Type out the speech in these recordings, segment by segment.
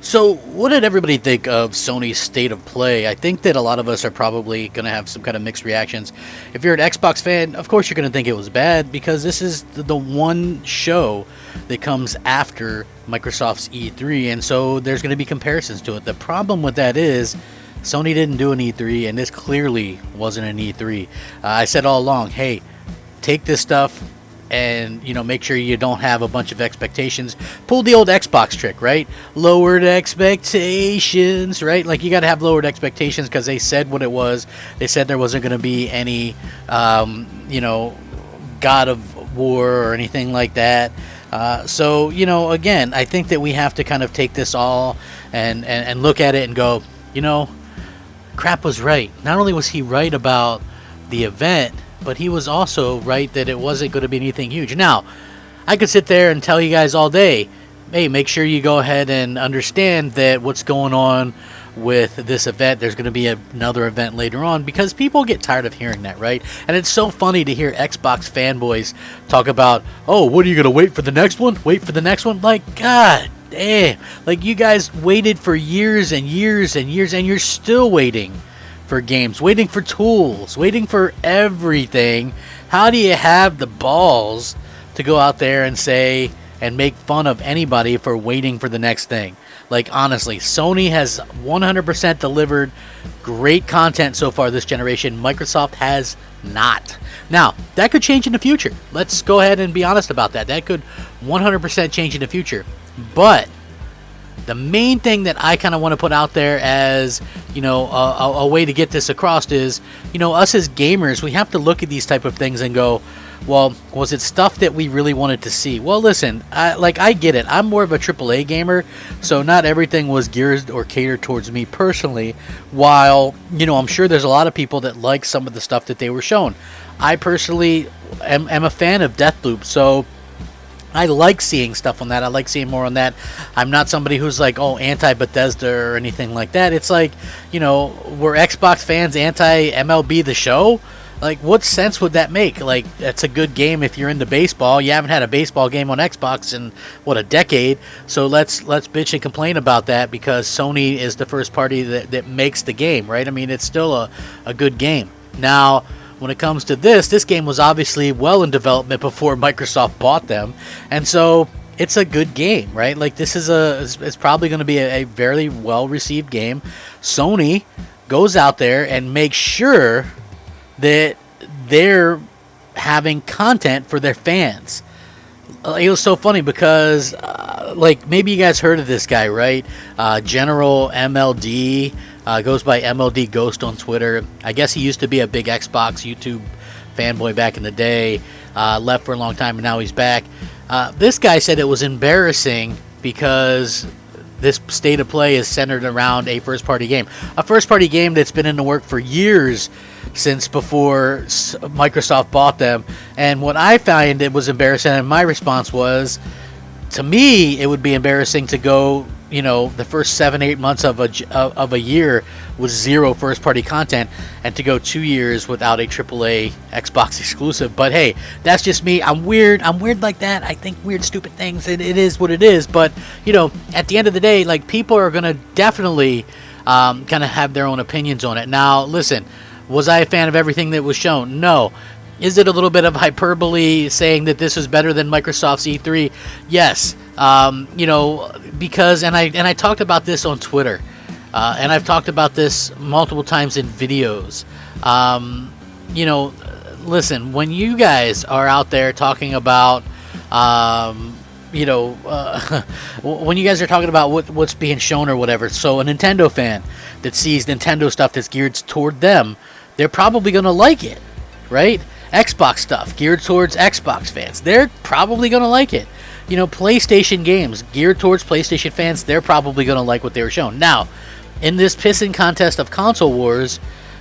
So, what did everybody think of Sony's state of play? I think that a lot of us are probably going to have some kind of mixed reactions. If you're an Xbox fan, of course you're going to think it was bad because this is the one show that comes after Microsoft's E3, and so there's going to be comparisons to it. The problem with that is Sony didn't do an E3, and this clearly wasn't an E3. I said all along, hey, take this stuff and make sure you don't have a bunch of expectations. Pull the old Xbox trick, right? Lowered expectations, right? Like, you got to have lowered expectations because they said what it was. They said there wasn't going to be any God of War or anything like that. So again, I think that we have to kind of take this all and look at it and go, Crap was right. Not only was he right about the event, but he was also right that it wasn't going to be anything huge. Now, I could sit there and tell you guys all day, hey, make sure you go ahead and understand that what's going on with this event, there's going to be another event later on, because people get tired of hearing that, right? And it's so funny to hear Xbox fanboys talk about, oh, what are you going to wait for the next one? Wait for the next one? Like, God damn. Like, you guys waited for years and years and years, and you're still waiting for games, waiting for tools, waiting for everything. How do you have the balls to go out there and say and make fun of anybody for waiting for the next thing? Like, honestly, Sony has 100% delivered great content so far this generation. Microsoft has not. Now, that could change in the future. Let's go ahead and be honest about that. That could 100% change in the future. But the main thing that I kind of want to put out there as, a way to get this across is, us as gamers, we have to look at these type of things and go, well, was it stuff that we really wanted to see? Well, listen, I get it. I'm more of a AAA gamer, so not everything was geared or catered towards me personally, while, I'm sure there's a lot of people that like some of the stuff that they were shown. I personally am a fan of Deathloop, so I like seeing stuff on that. I like seeing more on that. I'm not somebody who's like, anti-Bethesda or anything like that. It's like, were Xbox fans anti-MLB The Show? Like, what sense would that make? Like, that's a good game if you're into baseball. You haven't had a baseball game on Xbox in, a decade. So let's bitch and complain about that because Sony is the first party that makes the game, right? I mean, it's still a good game. Now, when it comes to this game was obviously well in development before Microsoft bought them, and so it's a good game, right? Like, this is it's probably going to be a very well received game. Sony goes out there and makes sure that they're having content for their fans. It was so funny because, maybe you guys heard of this guy, right? General MLD. Goes by MLD Ghost on Twitter. I guess he used to be a big Xbox YouTube fanboy back in the day. Left for a long time, and now he's back. This guy said it was embarrassing because this state of play is centered around a first-party game. A first-party game that's been in the work for years, since before Microsoft bought them. And what I find it was embarrassing, and my response was, to me, it would be embarrassing to go, the first 7-8 months of a year with zero first-party content, and to go 2 years without a AAA Xbox exclusive. But hey, that's just me. I'm weird like that. I think weird, stupid things. It is what it is. But at the end of the day, like, people are gonna definitely kind of have their own opinions on it. Now, listen, was I a fan of everything that was shown? No. Is it a little bit of hyperbole saying that this is better than Microsoft's E3? Yes. Because I talked about this on Twitter, and I've talked about this multiple times in videos. Listen, when you guys are out there talking about, when you guys are talking about what's being shown or whatever, so a Nintendo fan that sees Nintendo stuff that's geared toward them, they're probably going to like it, right? Xbox stuff geared towards Xbox fans, they're probably going to like it. PlayStation games geared towards PlayStation fans, they're probably going to like what they were shown. Now, in this pissing contest of console wars,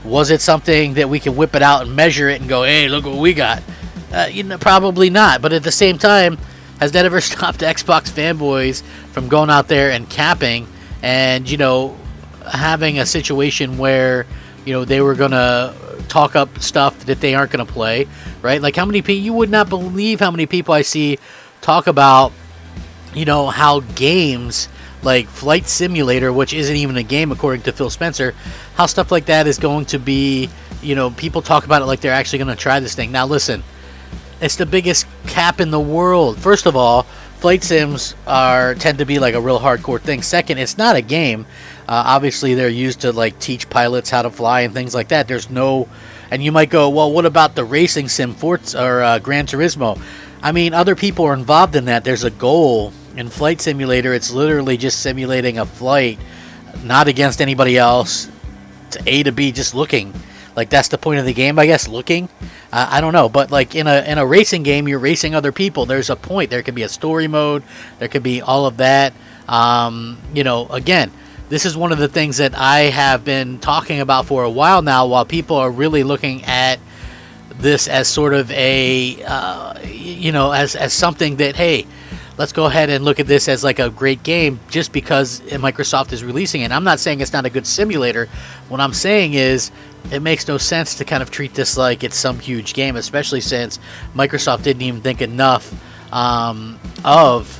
was it something that we can whip it out and measure it and go, hey, look what we got? Probably not. But at the same time, has that ever stopped Xbox fanboys from going out there and capping and, having a situation where, they were going to talk up stuff that they aren't going to play, right? Like, how many people, you would not believe how many people I see talk about, how games like Flight Simulator, which isn't even a game according to Phil Spencer, how stuff like that is going to be, people talk about it like they're actually going to try this thing. Now listen, it's the biggest cap in the world. First of all, flight sims tend to be like a real hardcore thing. Second, it's not a game. Obviously, they're used to like teach pilots how to fly and things like that. And you might go, well, what about the racing sim, Forza or Gran Turismo? I mean, other people are involved in that. There's a goal. In Flight Simulator, it's literally just simulating a flight, not against anybody else, to A to B, just looking. Like, that's the point of the game, I guess, looking. I don't know, but like in a racing game, you're racing other people. There's a point. There could be a story mode. There could be all of that. Again, this is one of the things that I have been talking about for a while now, while people are really looking at this as sort of a, as something that, hey, let's go ahead and look at this as like a great game just because Microsoft is releasing it. I'm not saying it's not a good simulator. What I'm saying is it makes no sense to kind of treat this like it's some huge game, especially since Microsoft didn't even think enough of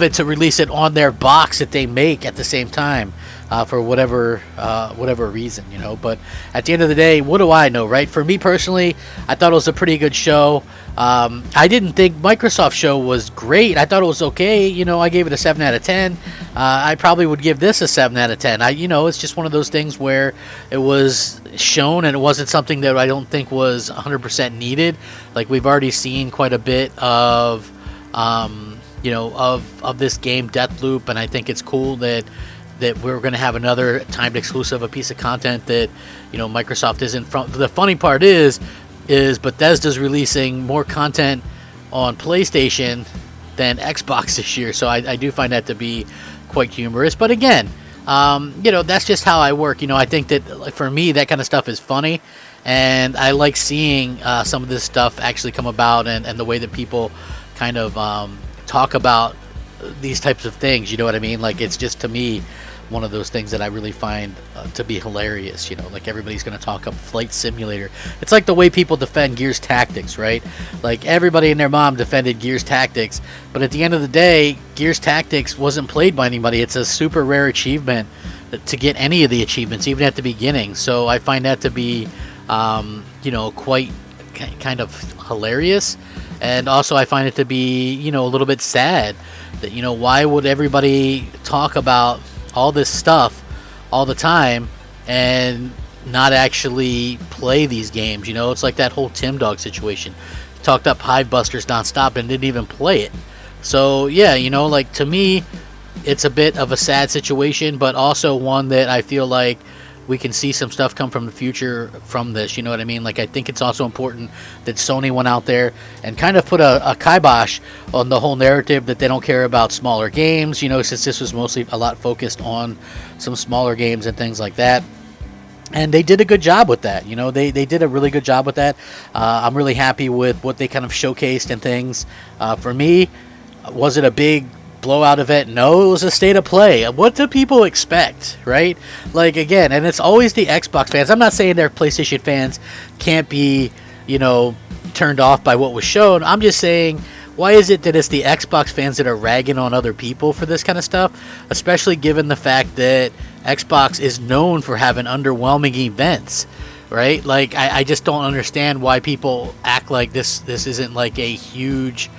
it to release it on their box that they make at the same time. For whatever reason, But at the end of the day, what do I know, right? For me personally, I thought it was a pretty good show. I didn't think Microsoft's show was great. I thought it was okay. I gave it a 7 out of 10. I probably would give this a 7 out of 10. It's just one of those things where it was shown and it wasn't something that I don't think was 100% needed. Like, we've already seen quite a bit of this game, Deathloop, and I think it's cool that we're going to have another timed exclusive, a piece of content that Microsoft isn't from. The funny part is Bethesda's releasing more content on PlayStation than Xbox this year, so I do find that to be quite humorous. But again, that's just how I work. I think that for me that kind of stuff is funny, and I like seeing some of this stuff actually come about, and the way that people kind of talk about these types of things. You know what I mean? Like, it's just, to me, one of those things that I really find to be hilarious. Like, everybody's going to talk up Flight Simulator. It's like the way people defend Gears Tactics, right? Like, everybody and their mom defended Gears Tactics, but at the end of the day, Gears Tactics wasn't played by anybody. It's a super rare achievement to get any of the achievements, even at the beginning. So I find that to be, quite kind of hilarious. And also I find it to be, a little bit sad that, why would everybody talk about all this stuff all the time and not actually play these games? It's like that whole Tim Dog situation. Talked up Hive Busters nonstop and didn't even play it. So yeah, like, to me, it's a bit of a sad situation, but also one that I feel like we can see some stuff come from the future from this. You know what I mean? Like, I think it's also important that Sony went out there and kind of put a kibosh on the whole narrative that they don't care about smaller games, since this was mostly a lot focused on some smaller games and things like that. And they did a good job with that. They did a really good job with that. I'm really happy with what they kind of showcased and things. For me, was it a big blowout event? No, it was a state of play. What do people expect, right? Like, again, and it's always the Xbox fans. I'm not saying their PlayStation fans can't be, turned off by what was shown. I'm just saying, why is it that it's the Xbox fans that are ragging on other people for this kind of stuff? Especially given the fact that Xbox is known for having underwhelming events, right? Like, I just don't understand why people act like this isn't like a huge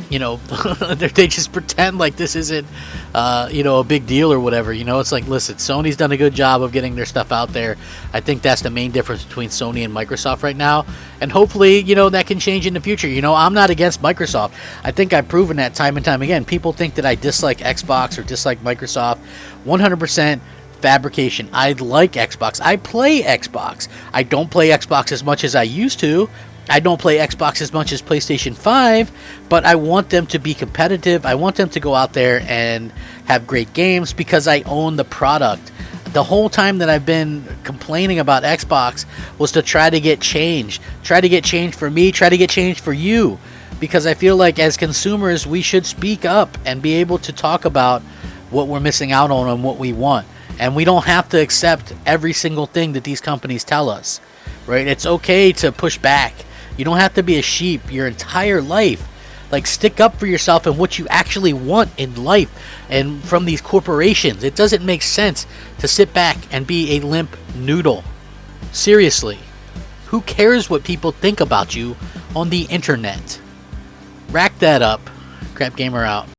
they just pretend like this isn't a big deal or whatever. It's like, listen, Sony's done a good job of getting their stuff out there. I think that's the main difference between Sony and Microsoft right now, and hopefully that can change in the future. I'm not against Microsoft. I think I've proven that time and time again. People think that I dislike Xbox or dislike Microsoft. 100% fabrication. I like Xbox. I play Xbox. I don't play Xbox as much as I used to. I don't play Xbox as much as PlayStation 5, but I want them to be competitive. I want them to go out there and have great games because I own the product. The whole time that I've been complaining about Xbox was to try to get change. Try to get change for me, try to get change for you. Because I feel like as consumers, we should speak up and be able to talk about what we're missing out on and what we want. And we don't have to accept every single thing that these companies tell us, right? It's okay to push back. You don't have to be a sheep your entire life. Like, stick up for yourself and what you actually want in life and from these corporations. It doesn't make sense to sit back and be a limp noodle. Seriously. Who cares what people think about you on the internet? Rack that up. Crap Gamer out.